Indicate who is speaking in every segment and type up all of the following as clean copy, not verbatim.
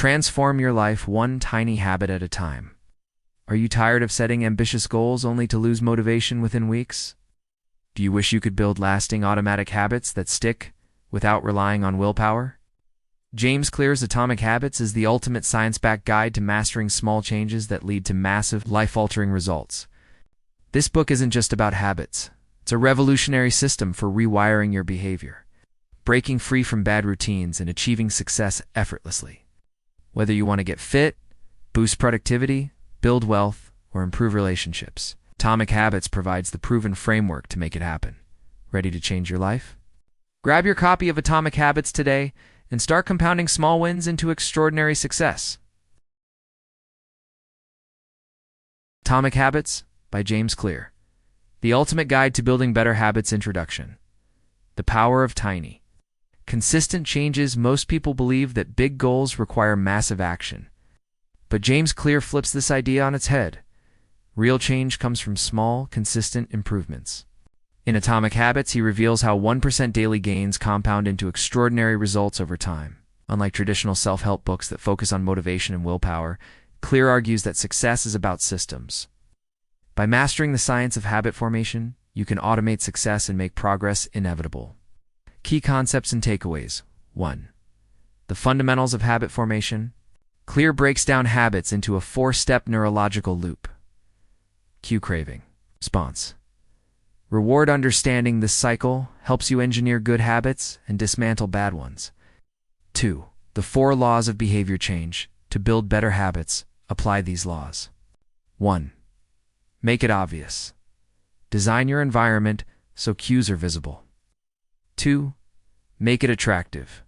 Speaker 1: Transform your life one tiny habit at a time. Are you tired of setting ambitious goals only to lose motivation within weeks? Do you wish you could build lasting automatic habits that stick without relying on willpower? James Clear's Atomic Habits is the ultimate science-backed guide to mastering small changes that lead to massive, life-altering results. This book isn't just about habits. It's a revolutionary system for rewiring your behavior, breaking free from bad routines, and achieving success effortlessly. Whether you want to get fit, boost productivity, build wealth, or improve relationships, Atomic Habits provides the proven framework to make it happen. Ready to change your life? Grab your copy of Atomic Habits today and start compounding small wins into extraordinary success. Atomic Habits by James Clear. The Ultimate Guide to Building Better Habits Introduction. The Power of Tiny. Consistent changes. Most people believe that big goals require massive action. But James Clear flips this idea on its head. Real change comes from small, consistent improvements. In Atomic Habits, he reveals how 1% daily gains compound into extraordinary results over time. Unlike traditional self-help books that focus on motivation and willpower, Clear argues that success is about systems. By mastering the science of habit formation, you can automate success and make progress inevitable. Key concepts and takeaways. 1. The fundamentals of habit formation. Clear breaks down habits into a 4-step neurological loop. Cue craving. Response. Reward. Understanding this cycle helps you engineer good habits and dismantle bad ones. 2. The 4 laws of behavior change. To build better habits, apply these laws. 1. Make it obvious. Design your environment so cues are visible. 2. Make it attractive.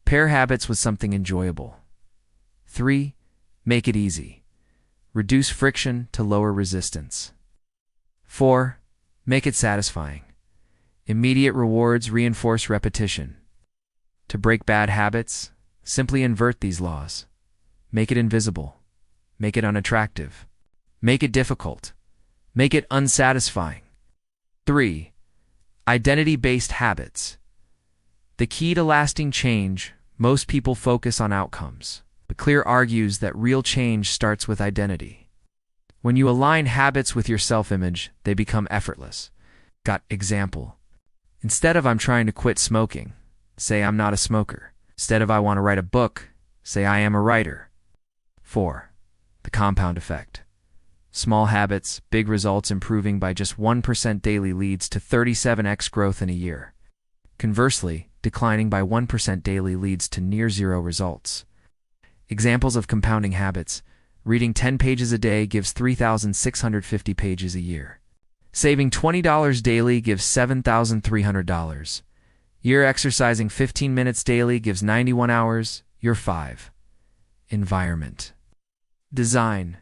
Speaker 1: Pair habits with something enjoyable. 3. Make it easy. Reduce friction to lower resistance. 4. Make it satisfying. Immediate rewards reinforce repetition. To break bad habits, simply invert these laws. Make it invisible. Make it unattractive. Make it difficult. Make it unsatisfying. 3. Identity-based habits. The key to lasting change. Most people focus on outcomes, but Clear argues that real change starts with identity. When you align habits with your self-image, they become effortless. Got example. Instead of "I'm trying to quit smoking," say "I'm not a smoker." Instead of "I want to write a book," say "I am a writer." 4. The compound effect. Small habits, big results. Improving by just 1% daily leads to 37x growth in a year. Conversely, declining by 1% daily leads to near zero results. Examples of compounding habits. Reading 10 pages a day gives 3,650 pages a year. Saving $20 daily gives $7,300. Year exercising 15 minutes daily gives 91 hours. Year 5. Environment. Design.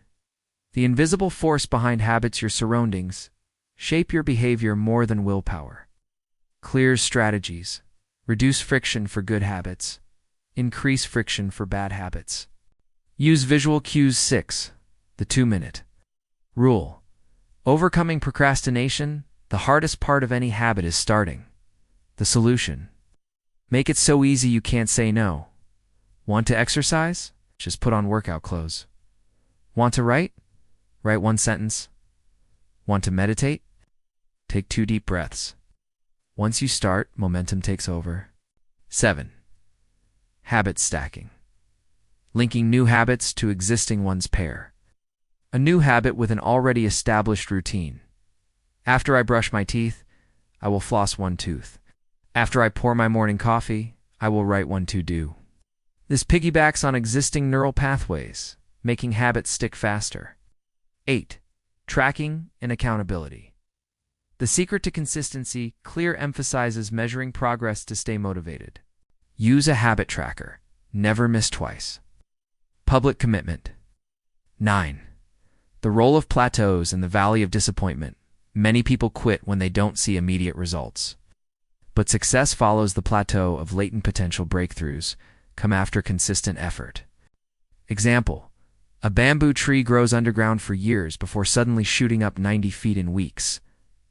Speaker 1: The invisible force behind habits. Your surroundings shape your behavior more than willpower. Clear strategies. Reduce friction for good habits. Increase friction for bad habits. Use visual cues. 6. The 2-minute rule. Overcoming procrastination. The hardest part of any habit is starting. The solution. Make it so easy you can't say no. Want to exercise? Just put on workout clothes. Want to write? Write 1 sentence. Want to meditate? Take 2 deep breaths. Once you start, momentum takes over. 7. Habit stacking. Linking new habits to existing ones. Pair a new habit with an already established routine. After I brush my teeth, I will floss 1 tooth. After I pour my morning coffee, I will write 1 to-do. This piggybacks on existing neural pathways, making habits stick faster. 8. Tracking and accountability. The secret to consistency. Clear emphasizes measuring progress to stay motivated. Use a habit tracker. Never miss twice. Public commitment. 9. The role of plateaus in the valley of disappointment. Many people quit when they don't see immediate results. But success follows the plateau of latent potential. Breakthroughs come after consistent effort. Example. A bamboo tree grows underground for years before suddenly shooting up 90 feet in weeks.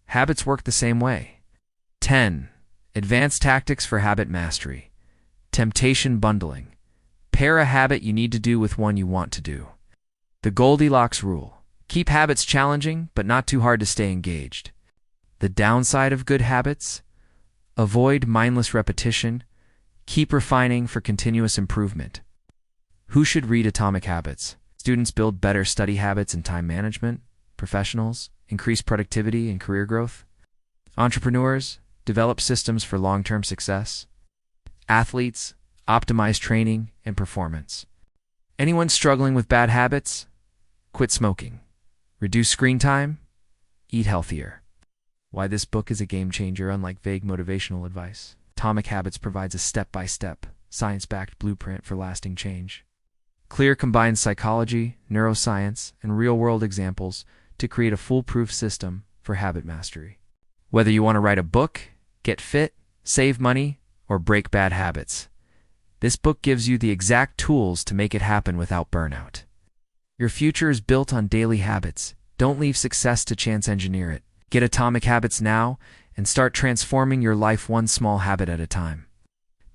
Speaker 1: Habits work the same way. 10. Advanced tactics for habit mastery. Temptation bundling. Pair a habit you need to do with one you want to do. The Goldilocks rule. Keep habits challenging, but not too hard to stay engaged. The downside of good habits? Avoid mindless repetition. Keep refining for continuous improvement. Who should read Atomic Habits? Students build better study habits and time management. Professionals increase productivity and career growth. Entrepreneurs develop systems for long-term success. Athletes optimize training and performance. Anyone struggling with bad habits? Quit smoking. Reduce screen time. Eat healthier. Why this book is a game changer, unlike vague motivational advice. Atomic Habits provides a step-by-step, science-backed blueprint for lasting change. Clear combines psychology, neuroscience, and real-world examples to create a foolproof system for habit mastery. Whether you want to write a book, get fit, save money, or break bad habits, this book gives you the exact tools to make it happen without burnout. Your future is built on daily habits. Don't leave success to chance engineer it. Get Atomic Habits now and start transforming your life one small habit at a time.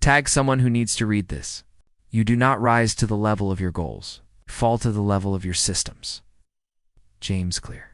Speaker 1: Tag someone who needs to read this. You do not rise to the level of your goals. Fall to the level of your systems. James Clear.